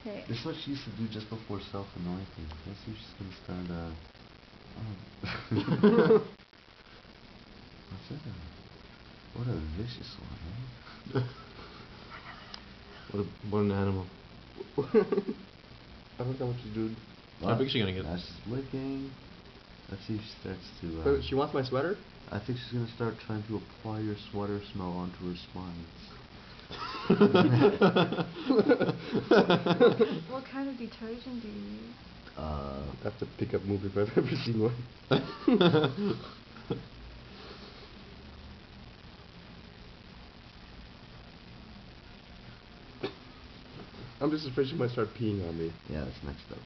Hey. This is what she used to do just before self-anointing. Let's see if she's gonna start, What's that? What a vicious one, eh? What an animal. I don't know what she's doing. How big is she gonna get? Now she's licking. Let's see if she starts to, Wait, she wants my sweater? I think she's gonna start trying to apply your sweater smell onto her spines. What kind of detergent do you use? That's a pickup move if I've ever seen one. I'm just afraid she might start peeing on me. Yeah, that's next up.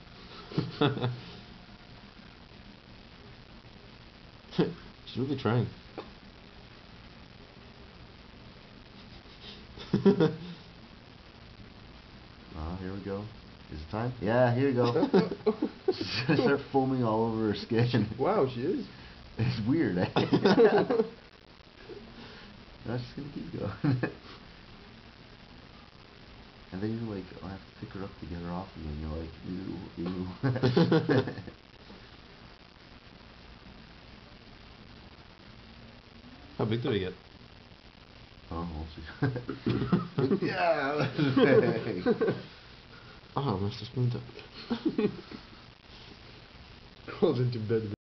She's really trying. Here we go. Is it time? Yeah, here we go. She's gonna start foaming all over her skin. Wow, she is. It's weird, eh? No, she's gonna keep going. And then you're like, oh, I have to pick her up to get her off again. You're like, ew, ew. How big did he get? Oh, we'll see. Yeah! Oh, Mr. Spoon Top. Crawls into bed.